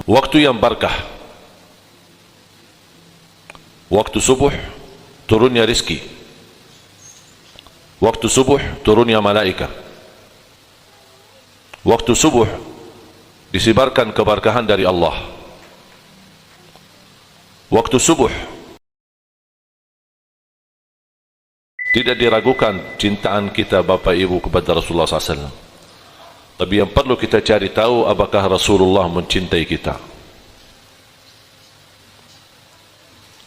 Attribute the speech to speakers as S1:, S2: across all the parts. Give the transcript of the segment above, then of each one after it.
S1: Waktu yang barakah, waktu subuh turunnya rizki, waktu subuh turunnya malaika, waktu subuh disebarkan keberkahan dari Allah, waktu subuh tidak diragukan cintaan kita Bapak Ibu kepada Rasulullah SAW. Tapi yang perlu kita cari tahu, apakah Rasulullah mencintai kita.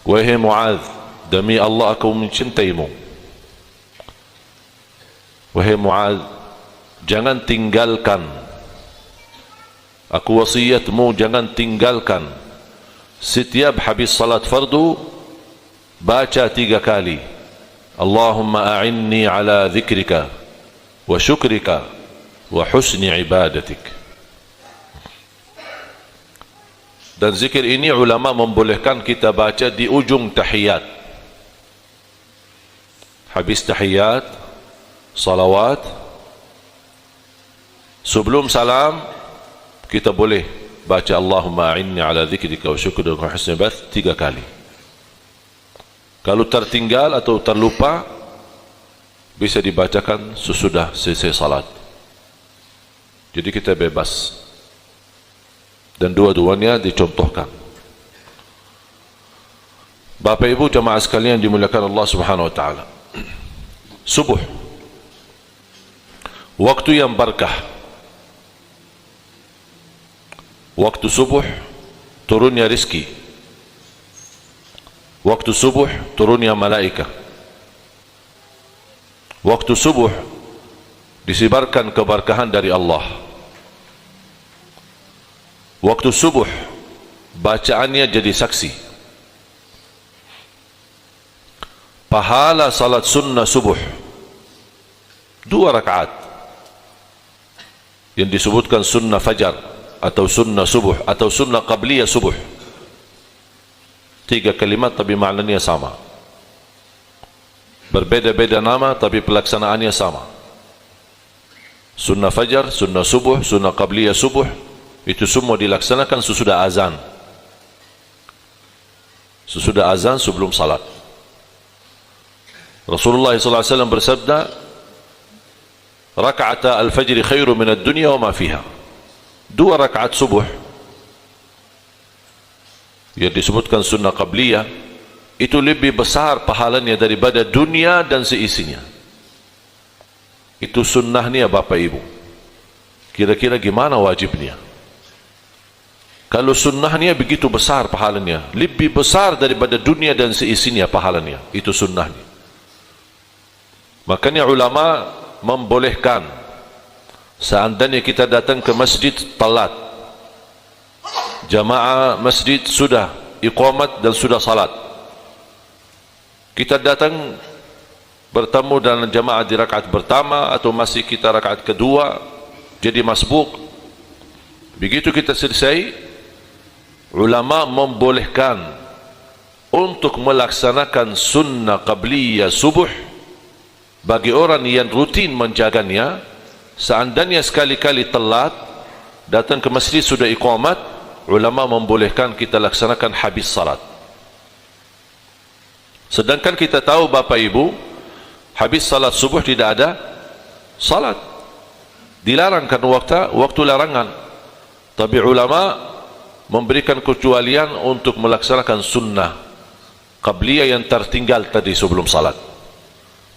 S1: Wahai Mu'adz, demi Allah aku mencintaimu. Wahai Mu'adz, jangan tinggalkan, aku wasiatmu, jangan tinggalkan setiap habis salat fardu baca 3 kali, Allahumma a'inni ala dzikrika wa syukrika wa husni ibadatik. Dan zikir ini ulama membolehkan kita baca di ujung tahiyat. Habis tahiyat, salawat, sebelum salam kita boleh baca Allahumma a'inni ala dzikrika wa syukrika wa husni ibadatik 3 kali. Kalau tertinggal atau terlupa, bisa dibacakan sesudah selesai salat. Jadi kita bebas, dan dua-duanya dicontohkan. Bapak Ibu jemaah sekalian dimuliakan Allah Subhanahu wa taala. Subuh, waktu yang barakah. Waktu subuh turunnya rizki, waktu subuh turunnya malaika, waktu subuh disebarkan keberkahan dari Allah, waktu subuh bacaannya jadi saksi, pahala salat sunnah subuh 2 rakaat yang disebutkan sunnah fajar atau sunnah subuh atau sunnah qabliyah subuh, 3 kalimat tapi maknanya sama, berbeda-beda nama tapi pelaksanaannya sama. Sunnah fajar, sunnah subuh, sunnah qabliyah subuh, itu semua dilaksanakan sesudah azan. Sesudah azan sebelum salat. Rasulullah SAW bersabda, raka'ata al-fajri khairu minad dunya wa ma fiha. 2 rakaat subuh yang disebutkan sunnah qabliyah itu lebih besar pahalanya daripada dunia dan seisinya. Itu sunnahnya Bapak Ibu. Kira-kira gimana wajibnya? Kalau sunnahnya begitu besar pahalanya, lebih besar daripada dunia dan seisinya pahalanya, itu sunnahnya. Makanya ulama membolehkan, seandainya kita datang ke masjid telat, jamaah masjid sudah iqamat dan sudah salat, kita datang bertemu dengan jamaah di rakaat pertama atau masih kita rakaat kedua, jadi masbuk. Begitu kita selesai, ulama membolehkan untuk melaksanakan sunnah qabliyah subuh bagi orang yang rutin menjaganya. Seandainya sekali-kali telat datang ke masjid sudah iqamat, ulama membolehkan kita laksanakan habis salat. Sedangkan kita tahu Bapak Ibu, habis salat subuh tidak ada salat, dilarang kan waktu larangan. Tapi ulama memberikan kecualian untuk melaksanakan sunnah qabliyah yang tertinggal tadi sebelum salat.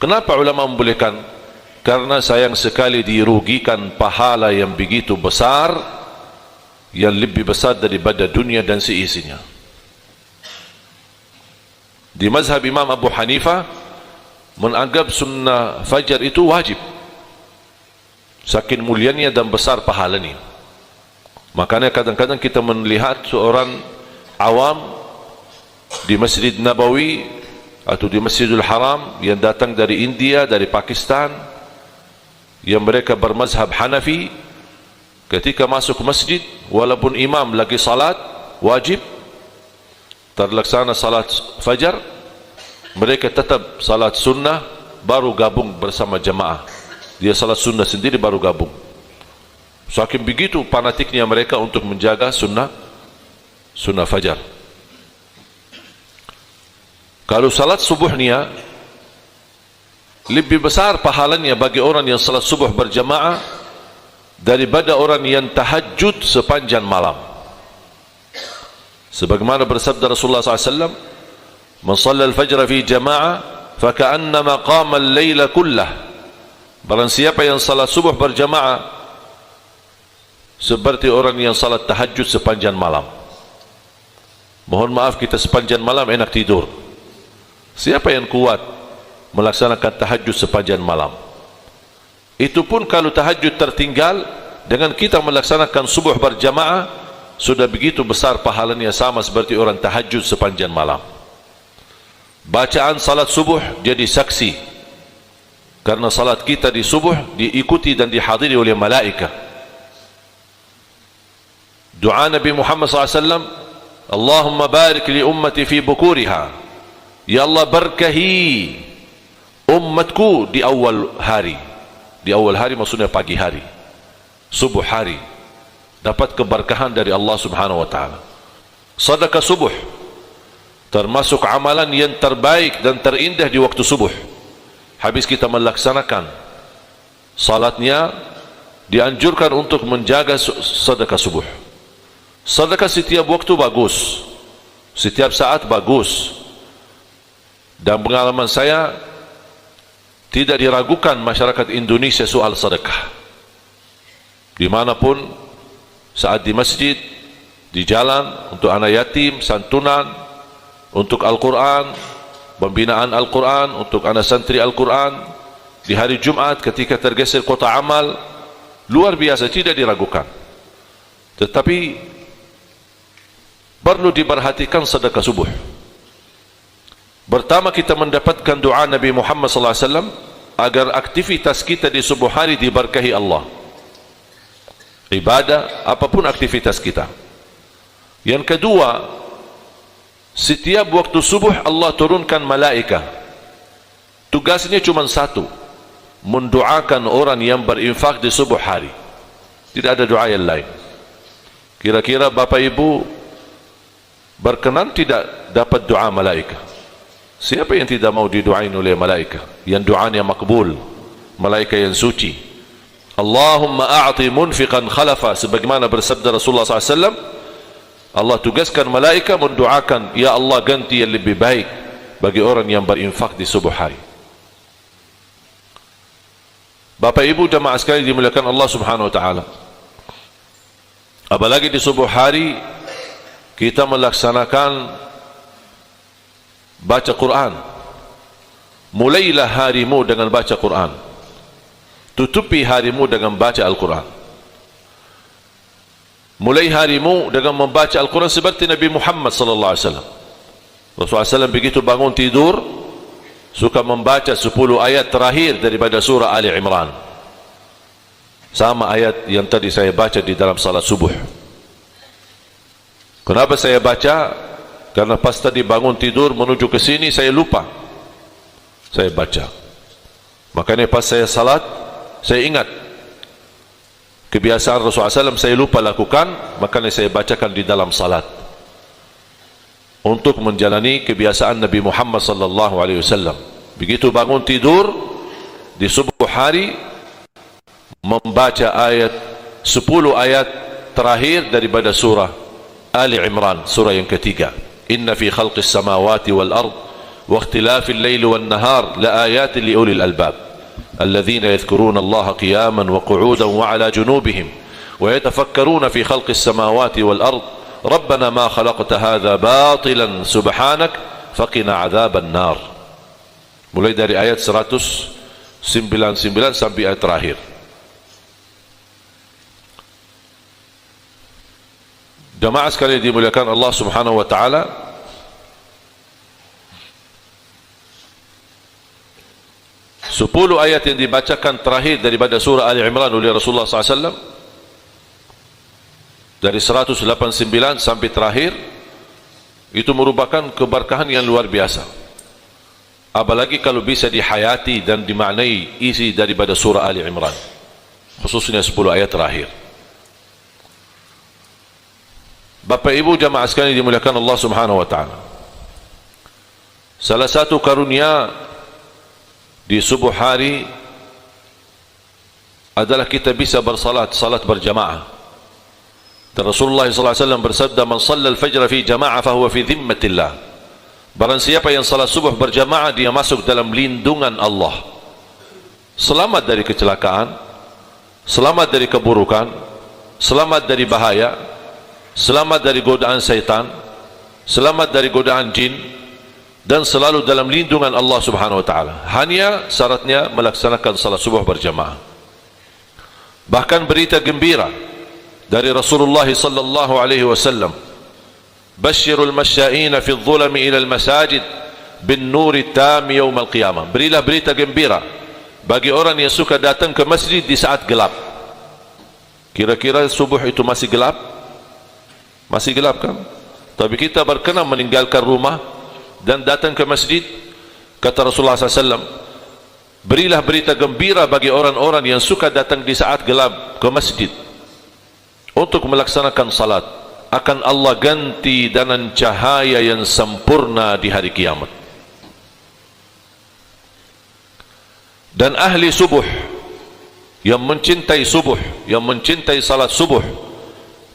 S1: Kenapa ulama membolehkan? Karena sayang sekali dirugikan pahala yang begitu besar, yang lebih besar daripada dunia dan seisinya. Di mazhab Imam Abu Hanifah menganggap sunnah fajar itu wajib, saking mulianya dan besar pahalanya. Makanya kadang-kadang kita melihat seorang awam di Masjid Nabawi atau di Masjidil Haram yang datang dari India, dari Pakistan, yang mereka bermazhab Hanafi, ketika masuk masjid walaupun imam lagi salat wajib, terlaksana salat fajar, mereka tetap salat sunnah baru gabung bersama jamaah. Dia salat sunnah sendiri baru gabung. Saking begitu fanatiknya mereka untuk menjaga sunnah sunnah fajar. Kalau salat subuhnya lebih besar pahalanya bagi orang yang salat subuh berjamaah daripada orang yang tahajud sepanjang malam. Sebagaimana bersabda Rasulullah SAW, "Man shalla al-fajr fi jama'ah, faka'annama qama al-laila kullah." Barang siapa yang salat subuh berjamaah, seperti orang yang salat tahajud sepanjang malam. Mohon maaf, kita sepanjang malam enak tidur. Siapa yang kuat melaksanakan tahajud sepanjang malam? Itu pun kalau tahajud tertinggal, dengan kita melaksanakan subuh berjamaah, sudah begitu besar pahalanya, sama seperti orang tahajud sepanjang malam. Bacaan salat subuh jadi saksi, karena salat kita di subuh diikuti dan dihadiri oleh malaikat. Doa Nabi Muhammad SAW, "Allahumma barik li ummati fi bukuriha." Ya Allah, berkahi umatku di awal hari. Di awal hari maksudnya pagi hari, subuh hari, dapat keberkahan dari Allah Subhanahu wa taala. Sedekah subuh termasuk amalan yang terbaik dan terindah di waktu subuh. Habis kita melaksanakan salatnya, dianjurkan untuk menjaga sedekah subuh. Sedekah setiap waktu bagus, setiap saat bagus. Dan pengalaman saya, tidak diragukan masyarakat Indonesia soal sedekah. Dimanapun, saat di masjid, di jalan, untuk anak yatim, santunan, untuk Al-Quran, pembinaan Al-Quran, untuk anak santri Al-Quran, di hari Jumat ketika tergeser kota amal, luar biasa, tidak diragukan. Tetapi perlu diperhatikan sedekah subuh. Pertama, kita mendapatkan doa Nabi Muhammad SAW agar aktivitas kita di subuh hari diberkahi Allah. Ibadah, apapun aktivitas kita. Yang kedua, setiap waktu subuh Allah turunkan malaikat. Tugasnya cuma satu, mendoakan orang yang berinfak di subuh hari. Tidak ada doa yang lain. Kira-kira Bapak Ibu berkenan tidak dapat doa malaikat? Siapa yang tidak mau didoain oleh malaikat? Yang doanya makbul, malaikat yang suci. Allahumma a'ti munfiqan khalafa, sebagaimana bersabda Rasulullah SAW, Allah tugaskan malaikat mendoakan, ya Allah, ganti yang lebih baik bagi orang yang berinfak di subuh hari. Bapak Ibu jamaah sekalian dimuliakan Allah Subhanahu wa taala, apalagi di subuh hari kita melaksanakan baca Quran. Mulailah harimu dengan baca Quran, tutupi harimu dengan baca Al-Quran. Mulai harimu dengan membaca Al-Quran seperti Nabi Muhammad sallallahu alaihi wasallam. Rasulullah SAW begitu bangun tidur suka membaca 10 ayat terakhir daripada surah Ali Imran, sama ayat yang tadi saya baca di dalam salat subuh. Kenapa saya baca? Karena pas tadi bangun tidur menuju ke sini saya lupa, saya baca. Makanya pas saya salat, saya ingat kebiasaan Rasulullah SAW saya lupa lakukan, makanya saya bacakan di dalam salat untuk menjalani kebiasaan Nabi Muhammad sallallahu alaihi wasallam. Begitu bangun tidur di subuh hari, membaca ayat 10 ayat terakhir daripada surah Ali Imran, surah yang ketiga. Inna fi khalqis samawati wal ard wa ikhtilafil laili wan nahar la ayatin li ulil albab alladhina yadhkuruna Allaha qiyaman wa qu'udan wa ala junubihim wa yatafakkaruna fi khalqis samawati wal ard rabbana ma khalaqta hadha batilan subhanak faqina adzaban nar. Mulai dari ayat 199 sampai ayat terakhir. Jamaah sekalian dimuliakan Allah Subhanahu wa taala, sepuluh ayat yang dibacakan terakhir daripada surah Ali Imran oleh Rasulullah SAW, dari 189 sampai terakhir, itu merupakan keberkahan yang luar biasa. Apalagi kalau bisa dihayati dan dimaknai isi daripada surah Ali Imran, khususnya 10 ayat terakhir. Bapak Ibu jamaah sekalian dimuliakan Allah Subhanahu wa taala. Salah satu karunia di subuh hari adalah kita bisa salat berjamaah. Dan Rasulullah SAW bersabda, "Man shalla al-fajr fi jama'ah fahuwa fi dhimmatillah." Barang siapa yang salat subuh berjamaah, dia masuk dalam lindungan Allah. Selamat dari kecelakaan, selamat dari keburukan, selamat dari bahaya, selamat dari godaan syaitan, selamat dari godaan jin, dan selalu dalam lindungan Allah Subhanahu wa taala. Hanya syaratnya melaksanakan salat subuh berjamaah. Bahkan berita gembira dari Rasulullah sallallahu alaihi wasallam, "Basyirul masya'ina fi adh-dhulami ila al-masajid bin nuri tam yaum al-qiyamah." Berilah berita gembira bagi orang yang suka datang ke masjid di saat gelap. Kira-kira subuh itu masih gelap? Masih gelap kan? Tapi kita berkenan meninggalkan rumah dan datang ke masjid. Kata Rasulullah SAW, berilah berita gembira bagi orang-orang yang suka datang di saat gelap ke masjid untuk melaksanakan salat, akan Allah ganti dengan cahaya yang sempurna di hari kiamat. Dan ahli subuh yang mencintai subuh, yang mencintai salat subuh,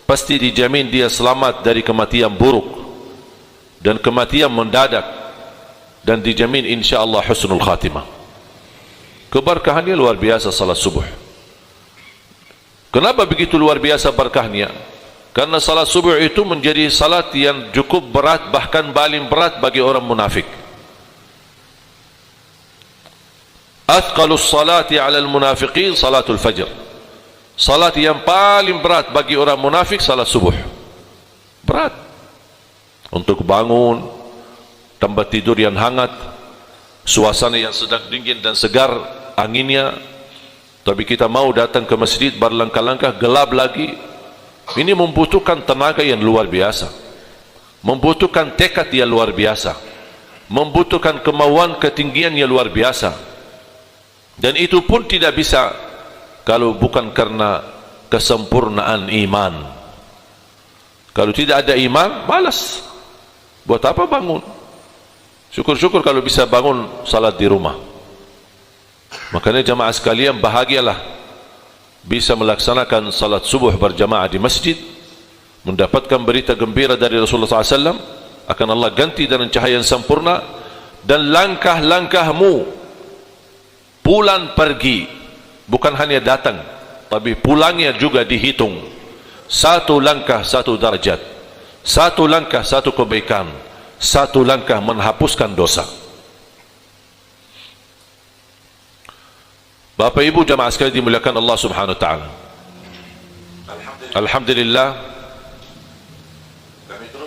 S1: pasti dijamin dia selamat dari kematian buruk dan kematian mendadak, dan dijamin insyaAllah husnul khatimah. Keberkahannya luar biasa salat subuh. Kenapa begitu luar biasa berkahnya? Karena salat subuh itu menjadi salat yang cukup berat, bahkan paling berat bagi orang munafik. Athqalus salati 'alal munafiqin salatul fajr. Salat yang paling berat bagi orang munafik salat subuh. Berat. Untuk bangun, tempat tidur yang hangat, suasana yang sedang dingin dan segar anginnya, tapi kita mau datang ke masjid berlangkah-langkah, gelap lagi. Ini membutuhkan tenaga yang luar biasa, membutuhkan tekad yang luar biasa, membutuhkan kemauan ketinggian yang luar biasa. Dan itu pun tidak bisa kalau bukan karena kesempurnaan iman. Kalau tidak ada iman, malas. Buat apa bangun? Syukur-syukur kalau bisa bangun salat di rumah. Makanya jamaah sekalian, bahagialah bisa melaksanakan salat subuh berjamaah di masjid, mendapatkan berita gembira dari Rasulullah SAW, akan Allah ganti dengan cahaya yang sempurna, dan langkah-langkahmu pulang pergi, bukan hanya datang, tapi pulangnya juga dihitung. Satu langkah satu darjat, satu langkah satu kebaikan, satu langkah menghapuskan dosa. Bapak Ibu jamaah sekalian dimuliakan Allah Subhanahu wa taala. Alhamdulillah,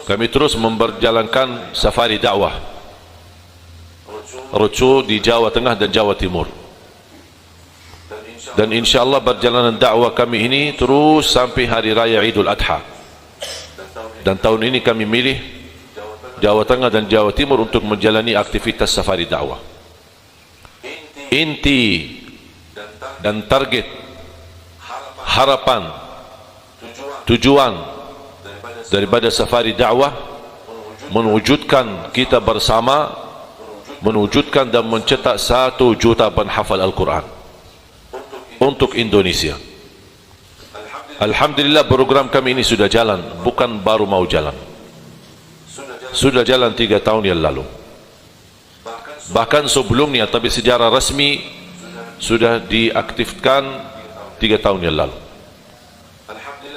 S1: kami terus memperjalankan safari dakwah roadshow di Jawa Tengah dan Jawa Timur. Dan insyaallah perjalanan dakwah kami ini terus sampai hari raya Idul Adha. Dan tahun ini kami milih Jawa Tengah dan Jawa Timur untuk menjalani aktivitas safari dakwah. Inti dan target, harapan, tujuan daripada safari dakwah mewujudkan kita bersama, mewujudkan dan mencetak 1 juta penghafal Al-Quran untuk Indonesia. Alhamdulillah, program kami ini sudah jalan, bukan baru mau jalan. Sudah jalan 3 tahun yang lalu. Bahkan sebelumnya, tapi secara resmi sudah diaktifkan 3 tahun yang lalu.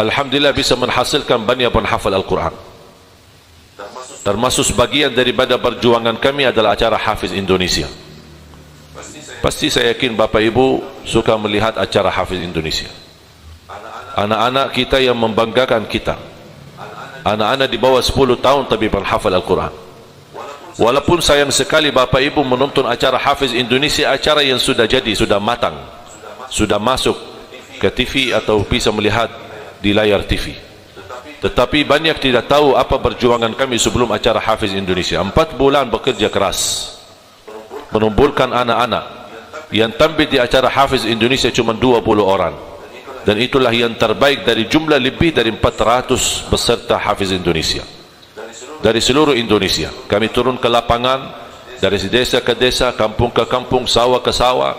S1: Alhamdulillah bisa menghasilkan banyak penghafal Al-Quran. Termasuk sebagian daripada perjuangan kami adalah acara Hafiz Indonesia. Pasti saya yakin Bapak Ibu suka melihat acara Hafiz Indonesia. Anak-anak kita yang membanggakan kita, anak-anak di bawah 10 tahun tapi penghafal Al-Quran. Walaupun sayang sekali Bapak Ibu menonton acara Hafiz Indonesia, acara yang sudah jadi, sudah matang, sudah masuk ke TV atau bisa melihat di layar TV. Tetapi banyak tidak tahu apa perjuangan kami sebelum acara Hafiz Indonesia. 4 bulan bekerja keras menumbuhkan anak-anak. Yang tampil di acara Hafiz Indonesia cuma 20 orang. dan itulah yang terbaik dari jumlah lebih dari 400 peserta Hafiz Indonesia dari seluruh Indonesia. Kami turun ke lapangan, dari desa ke desa, kampung ke kampung, sawah ke sawah.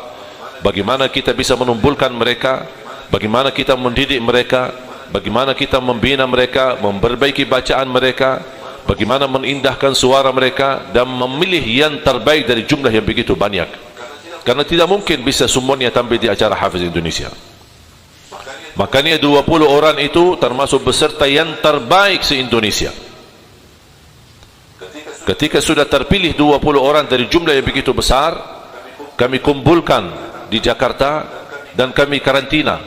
S1: Bagaimana kita bisa menumbuhkan mereka, bagaimana kita mendidik mereka, bagaimana kita membina mereka, memperbaiki bacaan mereka, bagaimana menindahkan suara mereka, dan memilih yang terbaik dari jumlah yang begitu banyak. Karena tidak mungkin bisa semuanya tampil di acara Hafiz Indonesia. Makanya 20 orang itu termasuk peserta yang terbaik se-Indonesia. Ketika sudah terpilih 20 orang dari jumlah yang begitu besar, kami kumpulkan di Jakarta dan kami karantina.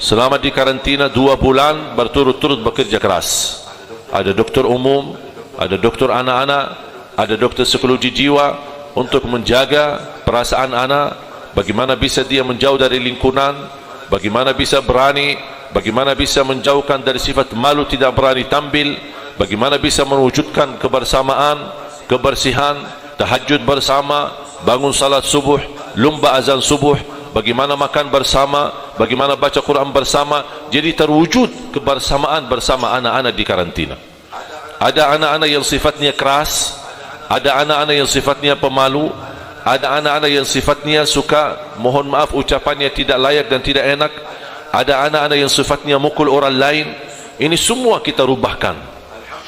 S1: Selama di karantina 2 bulan berturut-turut bekerja keras. Ada dokter umum, ada dokter anak-anak, ada dokter psikologi jiwa untuk menjaga perasaan anak, bagaimana bisa dia menjauh dari lingkungan, bagaimana bisa berani, bagaimana bisa menjauhkan dari sifat malu tidak berani tampil, bagaimana bisa mewujudkan kebersamaan, kebersihan, tahajud bersama, bangun salat subuh, lumba azan subuh, bagaimana makan bersama, bagaimana baca Quran bersama. Jadi terwujud kebersamaan bersama anak-anak di karantina. Ada anak-anak yang sifatnya keras, ada anak-anak yang sifatnya pemalu, ada anak-anak yang sifatnya suka, mohon maaf ucapannya tidak layak dan tidak enak, ada anak-anak yang sifatnya mukul orang lain. Ini semua kita rubahkan.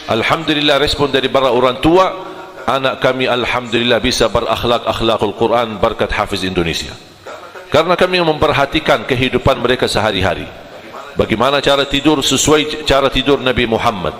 S1: Alhamdulillah, respon dari para orang tua, anak kami alhamdulillah bisa berakhlak-akhlakul Quran berkat Hafiz Indonesia. Karena kami memperhatikan kehidupan mereka sehari-hari, bagaimana cara tidur sesuai cara tidur Nabi Muhammad,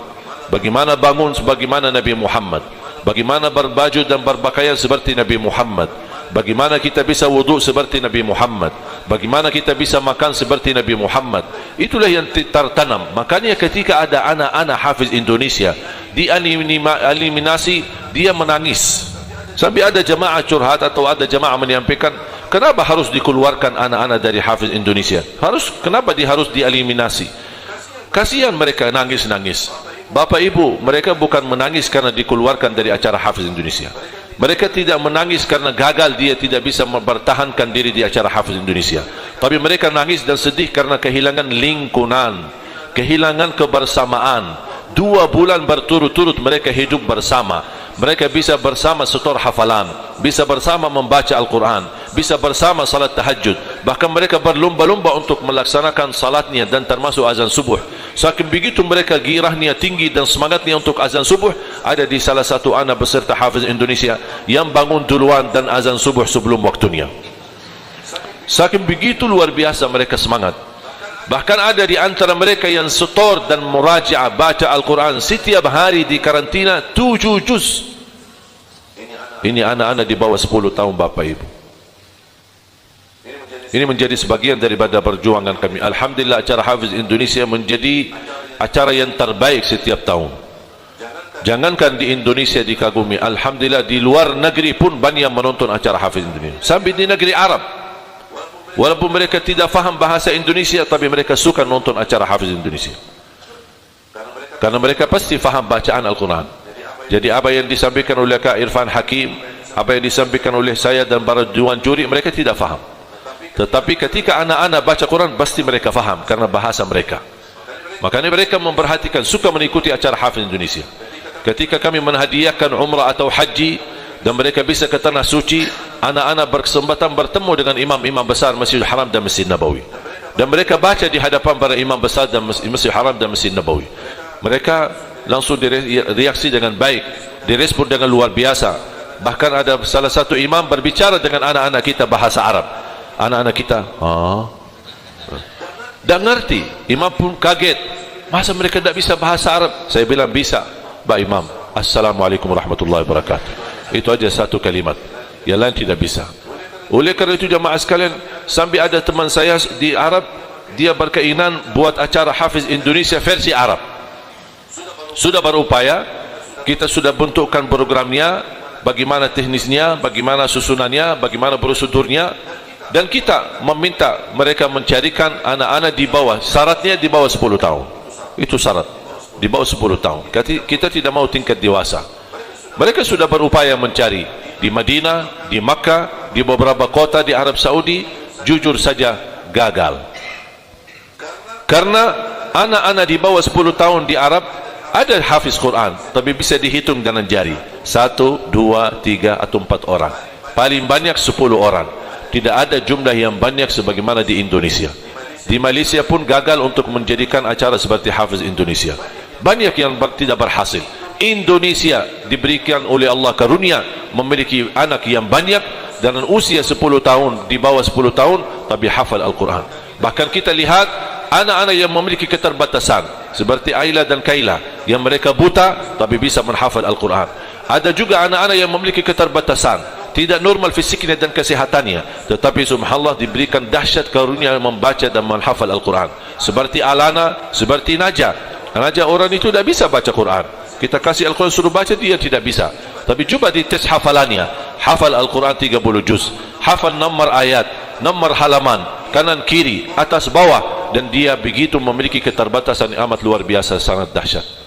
S1: bagaimana bangun sebagaimana Nabi Muhammad, bagaimana berbaju dan berpakaian seperti Nabi Muhammad, bagaimana kita bisa wudhu seperti Nabi Muhammad, bagaimana kita bisa makan seperti Nabi Muhammad. Itulah yang tertanam. Makanya ketika ada anak-anak Hafiz Indonesia dieliminasi, dia menangis. Sampai ada jemaah curhat atau ada jemaah menyampaikan, kenapa harus dikeluarkan anak-anak dari Hafiz Indonesia? Kenapa harus dieliminasi? Kasihan mereka nangis-nangis. Bapak ibu, mereka bukan menangis karena dikeluarkan dari acara Hafiz Indonesia. Mereka tidak menangis karena gagal dia tidak bisa mempertahankan diri di acara Hafiz Indonesia. Tapi mereka nangis dan sedih karena kehilangan lingkungan, kehilangan kebersamaan. 2 bulan berturut-turut mereka hidup bersama. Mereka bisa bersama setor hafalan, bisa bersama membaca Al-Quran, bisa bersama salat tahajud. Bahkan mereka berlomba-lomba untuk melaksanakan salatnya dan termasuk azan subuh. Saking begitu mereka girahnya tinggi dan semangatnya untuk azan subuh. Ada di salah satu anak beserta Hafiz Indonesia yang bangun duluan dan azan subuh sebelum waktunya. Saking begitu luar biasa mereka semangat. Bahkan ada di antara mereka yang setor dan murajaah baca Al-Quran setiap hari di karantina 7 juz. Ini anak-anak di bawah 10 tahun Bapak Ibu. Ini menjadi sebagian daripada perjuangan kami. Alhamdulillah, acara Hafiz Indonesia menjadi acara yang terbaik setiap tahun. Jangankan di Indonesia dikagumi, alhamdulillah di luar negeri pun banyak menonton acara Hafiz Indonesia. Sampai di negeri Arab, walaupun mereka tidak faham bahasa Indonesia, tapi mereka suka nonton acara Hafiz Indonesia. Karena mereka pasti faham bacaan Al-Quran. Jadi apa yang disampaikan oleh Kak Irfan Hakim, apa yang disampaikan oleh saya dan para dewan juri, mereka tidak faham. Tetapi ketika anak-anak baca Quran, pasti mereka faham karena bahasa mereka. Makanya mereka memperhatikan, suka mengikuti acara Hafiz Indonesia. Ketika kami menghadiahkan umrah atau haji dan mereka bisa ke tanah suci, anak-anak berkesempatan bertemu dengan imam-imam besar Masjidil Haram dan Masjid Nabawi, dan mereka baca di hadapan para imam besar dan Masjidil Haram dan Masjid Nabawi. Mereka langsung direaksi dengan baik, direspon dengan luar biasa. Bahkan ada salah satu imam berbicara dengan anak-anak kita bahasa Arab. Anak-anak kita tak ngerti. Imam pun kaget, masa mereka tidak bisa bahasa Arab? Saya bilang bisa, Pak Imam. Assalamualaikum warahmatullahi wabarakatuh. Itu aja satu kalimat, yang lain tidak bisa. Oleh kerana itu jamaah sekalian, sampai ada teman saya di Arab, dia berkeinginan buat acara Hafiz Indonesia versi Arab. Sudah berupaya, kita sudah bentukkan programnya, bagaimana teknisnya, bagaimana susunannya, bagaimana prosedurnya, dan kita meminta mereka mencarikan anak-anak di bawah, syaratnya di bawah 10 tahun. Itu syarat, di bawah 10 tahun. Kita tidak mau tingkat dewasa. Mereka sudah berupaya mencari di Madinah, di Makkah, di beberapa kota di Arab Saudi. Jujur saja gagal. Karena anak-anak di bawah 10 tahun di Arab ada hafiz Quran, tapi bisa dihitung dengan jari, 1, 2, 3 atau 4 orang, paling banyak 10 orang. Tidak ada jumlah yang banyak sebagaimana di Indonesia. Di Malaysia pun gagal untuk menjadikan acara seperti hafiz Indonesia, banyak yang tidak berhasil. Indonesia diberikan oleh Allah karunia memiliki anak yang banyak dengan usia 10 tahun, di bawah 10 tahun, tapi hafal Al-Quran. Bahkan kita lihat anak-anak yang memiliki keterbatasan seperti Aila dan Kaila, yang mereka buta tapi bisa menghafal Al-Quran. Ada juga anak-anak yang memiliki keterbatasan, tidak normal fisiknya dan kesehatannya, tetapi subhanallah diberikan dahsyat karunia membaca dan menghafal Al-Quran. Seperti Alana, seperti Najah. Najah orang itu tidak bisa baca Quran, kita kasih Al-Quran suruh baca, dia tidak bisa. Tapi coba dites hafalannya, hafal Al-Quran 30 juz, hafal nomor ayat, nomor halaman, kanan kiri, atas bawah, dan dia begitu memiliki keterbatasan yang amat luar biasa, sangat dahsyat.